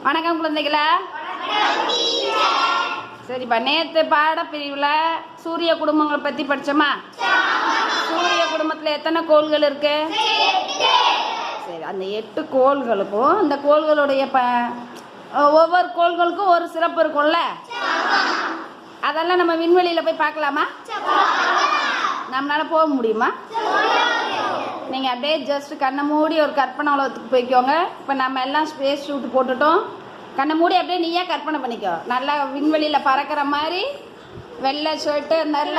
வணக்கம் குழந்தைகளா. சரிப்பா, நேற்று பாடப்பிரிவில் சூரிய குடும்பங்களை பற்றி படித்தோமா? சூரிய குடும்பத்தில் எத்தனை கோள்கள் இருக்கு? சரி, அந்த 8 கோள்களுக்கும் அந்த கோள்களுடைய ஒவ்வொரு கோள்களுக்கும் ஒரு சிறப்பு இருக்கும்ல, அதெல்லாம் நம்ம விண்வெளியில் போய் பார்க்கலாமா? நம்மளால போக முடியுமா? நீங்கள் அப்படியே ஜஸ்ட் கண்ணை மூடி ஒரு கற்பனை உலகத்துக்கு போய்க்கோங்க. இப்போ நம்ம எல்லாம் ஸ்பேஸ் ஷூட் போட்டுட்டோம். கண்ணை மூடி அப்படியே நீயே கற்பனை பண்ணிக்கோ. நல்லா விண்வெளியில் பறக்கிற மாதிரி வெள்ளை ஷர்ட்டு, நல்ல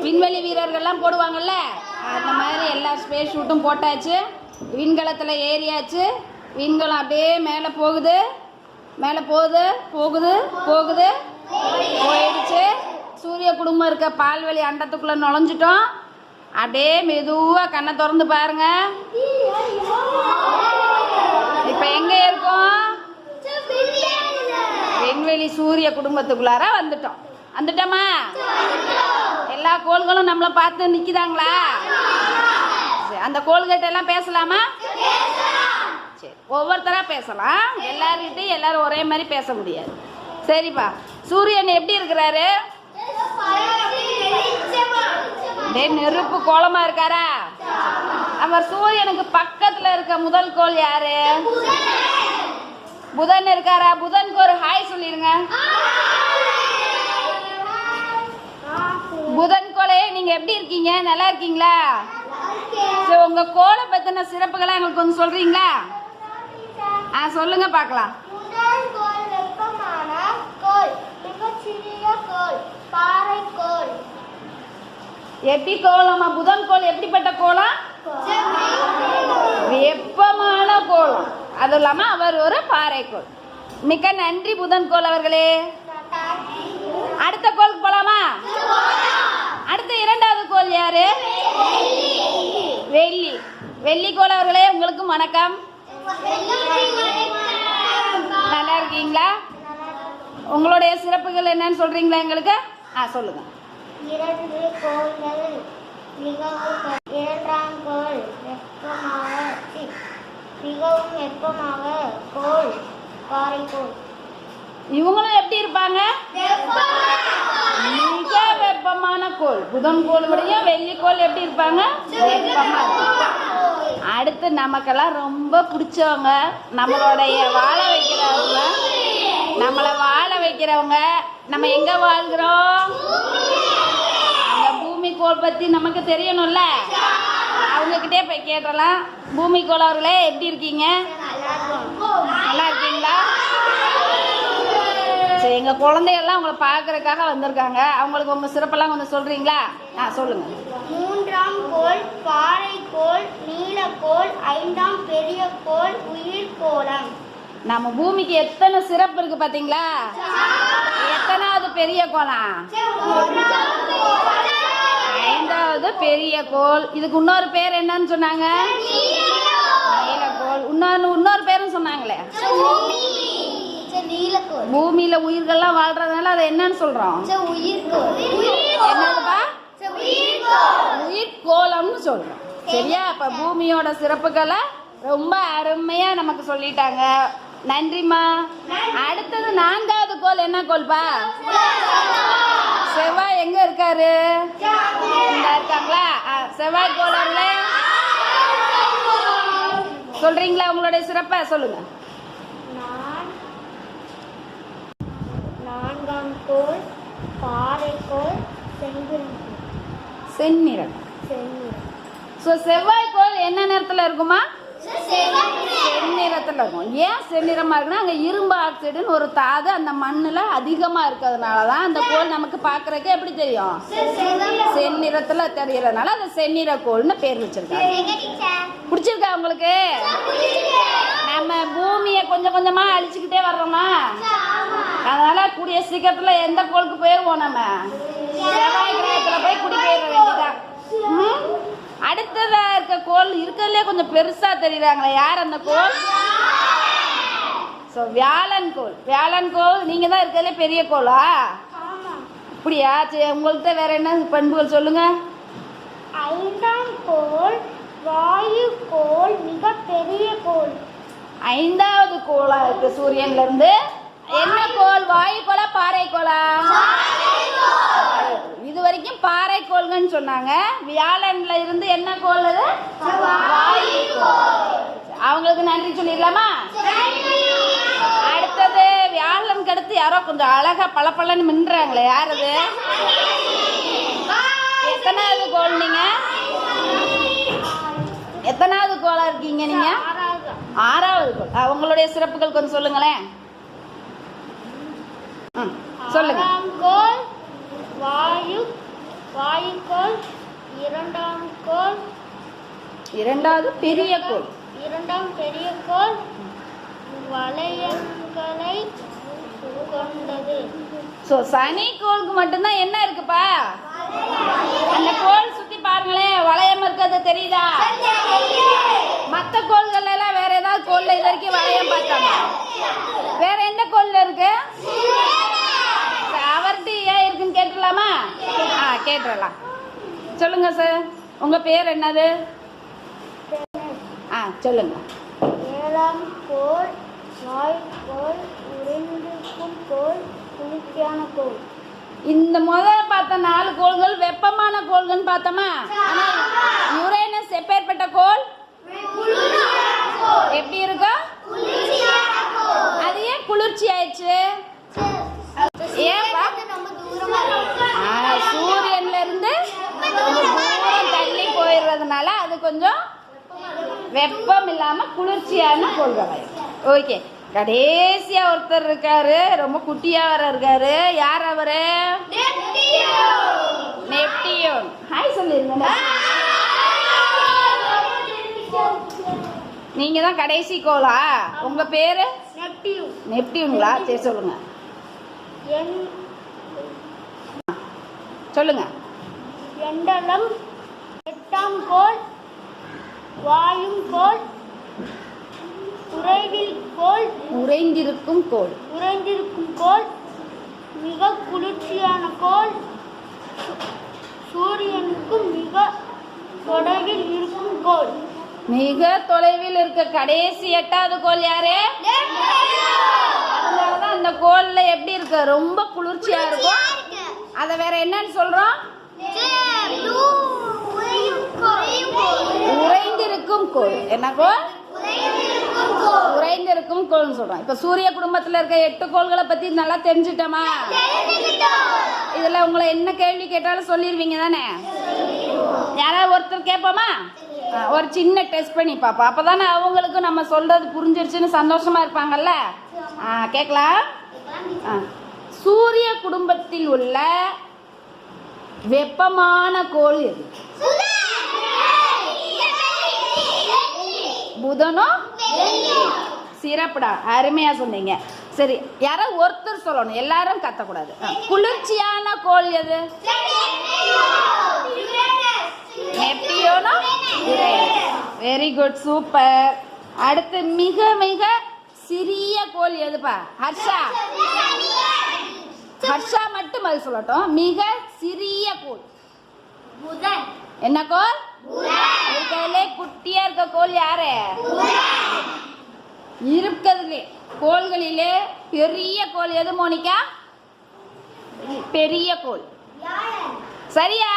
விண்வெளி வீரர்கள்லாம் போடுவாங்கள்ல, அந்த மாதிரி எல்லா ஸ்பேஸ் ஷூட்டும் போட்டாச்சு. விண்கலத்தில் ஏறியாச்சு. விண்கலம் அப்படியே மேலே போகுது, மேலே போகுது போகுது போகுது போயிடுச்சு. சூரிய குடும்பம் இருக்க பால்வெளி அண்டத்துக்குள்ளே நுழைஞ்சிட்டோம். அப்படியே மெதுவாக கண்ணை திறந்து பாருங்க. இப்போ எங்கே இருக்கோம்? விண்வெளி சூரிய குடும்பத்துக்குள்ளார வந்துட்டோமா? எல்லா கோள்களும் நம்மளை பார்த்து நிற்கிதாங்களா? அந்த கோள்கிட்ட எல்லாம் பேசலாமா? சரி, ஒவ்வொருத்தராக பேசலாம். எல்லாருக்கிட்டையும் எல்லாரும் ஒரே மாதிரி பேச முடியாது. சரிப்பா, சூரியன் எப்படி இருக்கிறாரு? நெருப்பு கோலமா இருக்காரா? அவர் சூரியனுக்கு பக்கத்துல இருக்க முதல் கோள் யாரு? புதன் இருக்காரா? புதனுக்கு ஒரு ஹாய் சொல்லிருங்க. புதன் கோளே, நீங்க எப்படி இருக்கீங்க? நல்லா இருக்கீங்களா? சரி, உங்க கோளை பத்தின சிறப்புகளை எங்களுக்கு கொஞ்சம் சொல்றீங்களா? சொல்லுங்க பார்க்கலாம். எப்படி கோலமா? புதன் கோள் எப்படிப்பட்ட கோலம்? வெப்பமான கோலம். அது இல்லாம அவர் ஒரு பாறைக்கோள். மிக்க நன்றி புதன் கோள் அவர்களே. அடுத்த கோளுக்கு போலாமா? அடுத்த 2வது கோள் யாரு? வெள்ளி. வெள்ளி கோள் அவர்களே, உங்களுக்கும் வணக்கம். நல்லா இருக்கீங்களா? உங்களுடைய சிறப்புகள் என்னன்னு சொல்றீங்களா எங்களுக்கு? சொல்லுங்க. 2 கோள்கள் மிகவும் 2ஆம் கோள் மிகவும் வெப்பமாக கோள் பாறைக்கோள். இவங்களும் எப்படி இருப்பாங்க? மிக வெப்பமான கோள். புதன் கோளுடைய வெள்ளி கோள் எப்படி இருப்பாங்க? வெப்பமா. அடுத்து நமக்கெல்லாம் ரொம்ப பிடிச்சவங்க, நம்மளுடைய நம்மளை வாழ வைக்கிறவங்க. நம்ம எங்க வாழ்கிறோம்? அந்த பூமி கோள் பத்தி நமக்கு தெரியணும்ல, அவங்க கிட்டே போய் கேட்டலாம். பூமி கோள் அவர்களே, எப்படி இருக்கீங்க? நல்லா இருக்கீங்களா? சரி, எங்க குழந்தைகள்லாம் உங்களை பார்க்கறதுக்காக வந்திருக்காங்க. அவங்களுக்கு உங்க சிறப்பெல்லாம் கொஞ்சம் சொல்றீங்களா? சொல்லுங்க. 3ஆம் கோள் பாறைக்கோள் நீலக்கோள். 5ஆம் பெரிய கோள் உயிர்கோளம். நம்ம பூமிக்கு எத்தனை சிறப்பு இருக்கு பாத்தீங்களா? எத்தனாவது பெரிய கோளம்? 5வது பெரிய கோள். இதுக்கு இன்னொரு பேர் என்னன்னு சொன்னாங்க? நீலக்கோள். இன்னொரு பேரும் சொன்னாங்களே. பூமியில உயிர்கள்லாம் வாழ்றதுனால அதை என்னன்னு சொல்றோம்? என்னதுப்பா? உயிர்கோளம்னு சொல்றோம். சரியா? அப்ப பூமியோட சிறப்புகளை ரொம்ப அருமையா நமக்கு சொல்லிட்டாங்க. நன்றிம்மா. அடுத்தது 4வது கோள் என்ன கோள்பா? செவ்வாய். எங்க இருக்காரு? இருக்காங்களா? செவ்வாய் கோளர்ல சொல்றீங்களா? உங்களுடைய சிறப்பை சொல்லுங்க. 4ஆம் கோள் பாறைக்கோள் செந்நிறம். செவ்வாய் கோள் என்ன நிறத்துல இருக்குமா? செந்நிறத்துல இருக்கும். ஏன் செந்நிறமா இருக்குன்னா, அங்க இரும்பு ஆக்சைடுன்னு ஒரு தாது அந்த மண்ணுல அதிகமா இருக்கிறதுனாலதான் அந்த கோள் நமக்கு பாக்குறதுக்கு எப்படி தெரியும்? செந்நிறத்துல தெரியறதுனால அந்த செந்நிற கோள்னு பேர் வச்சிருக்காங்க. பிடிச்சிருக்கா உங்களுக்கு? நம்ம பூமியை கொஞ்சம் கொஞ்சமா அழிச்சுக்கிட்டே வர்றோமா, அதனால கூடிய சீக்கிரத்துல எந்த கோளுக்கு போயிருவோம்? நம்ம செவ்வாய் கிரகத்துல போய் குடிபெயர வேண்டியதான். அடுத்ததா இருக்க கோள் இருக்கிறதுலே கொஞ்சம் பெருசா தெரியுறாங்களே, யார் அந்த கோள்? வியாழன் கோள். வியாழன் கோள் நீங்க தான் இருக்கிறதுலே பெரிய கோளா? அப்படியா? சரி, உங்கள்கிட்ட வேற என்ன பண்புகள் சொல்லுங்க. 5ஆம் கோள் வாயு கோள் மிக பெரிய கோள். ஐந்தாவது கோளா இருக்கு சூரியன்ல இருந்து. என்ன கோள்? வாயுக்கோளா பாறைக்கோளா? இது வரைக்கும் பாறைக்கோள்கள்னு சொன்னாங்க. வியாழன்ல இருந்து என்ன கோள் அது? வாயுக்கோள். அவங்களுக்கு நன்றி சொல்லிடலாமா? அடுத்தது வியாழனுக்கு அடுத்து யாரோ கொஞ்சம் அழகா பளபளன்னு மின்றாங்களே, யார் அது? எத்தனாவது கோள் நீங்க? எத்தனாவது கோளா இருக்கீங்க நீங்க? ஆறாவது கோள். அவங்களுடைய சிறப்புகள் கொஞ்சம் சொல்லுங்களேன். சொல்லுங்க. கோள் வாயுக்கோள். இரண்டாம் கோள் இரண்டாவது பெரிய கோள். இரண்டாம் பெரிய கோள் வளையங்களை கொண்டது. ஸோ சனி கோளுக்கு மட்டும்தான் என்ன இருக்குப்பா? அந்த கோள் சுத்தி பாருங்களேன், வளையம் இருக்கிறது தெரியுதா? மற்ற கோள்கள் எல்லாம் வேற ஏதாவது கோள்ல இது வரைக்கும் வளையம் பார்த்தாங்க? வேற எந்த கோள்ல இருக்கு? அவர்கிட்ட ஏன் இருக்குன்னு கேட்டுடலாமா? கேட்டுடலாம். சொல்லுங்க சார், உங்க பேர் என்னது? சொல்லுங்க. ஏழாம் கோள் வாயுக்கோள். உறைந்திருக்கும் கோள் குளிர்ச்சியான கோள். இந்த முதல்ல பார்த்த 4 கோள்கள் வெப்பமான கோள்கள் பார்த்தோமா? யுரேனஸ் எப்பேற்பட்ட கோள்? எப்படி இருக்கா? அது ஏன் குளிர்ச்சி ஆயிடுச்சு? ஏன்பா? சூரியன்ல இருந்து தூரம் தள்ளி போயிடுறதுனால அது கொஞ்சம் வெப்பம் இல்லாம குளிர்ச்சியான கோள்கள். ஓகே, கடைசியா ஒருத்தர் இருக்காரு, ரொம்ப குட்டியா வர இருக்காரு. யார் அவரு? நெப்டியூன். ஹாய் சொல்லிருங்க. நீங்க தான் கடைசி கோளா? உங்க பேரு? நெப்டியூன்களா? சரி சொல்லுங்க. சொல்லுங்க. எண்டலம். எட்டாம் கோள் வாயும் கோள். உறைந்திருக்கும் கோள். உறைந்திருக்கும் கோள். மிக குளிர்ச்சியான கோள். சூரியனுக்கு மிக தொலைவில் இருக்கும் கோள். மிக தொலைவில் இருக்க கடைசி 8வது கோள் யாரு? அதனாலதான் அந்த கோள்ல எப்படி இருக்கு? ரொம்ப குளிர்ச்சியா இருக்கும். அத வேற என்னன்னு சொல்றோம்? உறைந்திருக்கும் கோள். என்ன கோள்? உறைந்திருக்கும் கோள்னு சொல்றோம். இப்ப சூரிய குடும்பத்துல இருக்க 8 கோள்களை பத்தி நல்லா தெரிஞ்சுட்டோமா? இதுல உங்களை என்ன கேள்வி கேட்டாலும் சொல்லிருவீங்க தானே? யாராவது ஒருத்தர் கேட்போமா? ஒரு சின்ன டெஸ்ட் பண்ணி பாப்பா. அப்பதானே அவங்களுக்கு நம்ம சொல்றது புரிஞ்சிருச்சுன்னு சந்தோஷமா இருப்பாங்கல்ல. கேட்கலாம். சூரிய குடும்பத்தில் உள்ள வெப்பமான கோள் எது? புதனோ? சிறப்புடா, அருமையா சொன்னீங்க. சரி, யாராவது ஒருத்தர் சொல்லணும், எல்லாரும் கத்தக்கூடாது. குளிர்ச்சியான கோள் எது? நெப்டியூனோ? Very good, super. அடுத்து மிக மிக சிறிய கோள் எதுப்பா? ஹர்ஷா. ஹர்ஷா மட்டும் பதில் சொல்லட்டும். மிக சிறிய கோள் என்ன கோள்? இருக்கிறதுலே குட்டியா இருக்க கோள் யாரு? இருக்கிறதுலே கோள்களிலே பெரிய கோள் எது மோனிகா? பெரிய கோள். சரியா?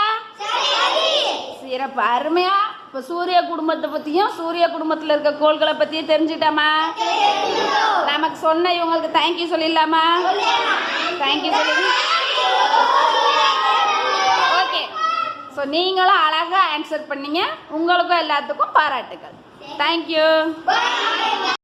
சிறப்பு, அருமையா. இப்ப சூரிய குடும்பத்தை பத்தியும் சூரிய குடும்பத்துல இருக்க கோள்களை பத்தியும் தெரிஞ்சுட்டாமா? நமக்கு சொன்ன இவங்களுக்கு தேங்க்யூ சொல்லிடலாமா? தேங்க்யூ சொல்லிடுங்க. ஓகே, ஸோ நீங்களும் அழகா ஆன்சர் பண்ணீங்க. உங்களுக்கும் எல்லாத்துக்கும் பாராட்டுகள். தேங்க்யூ.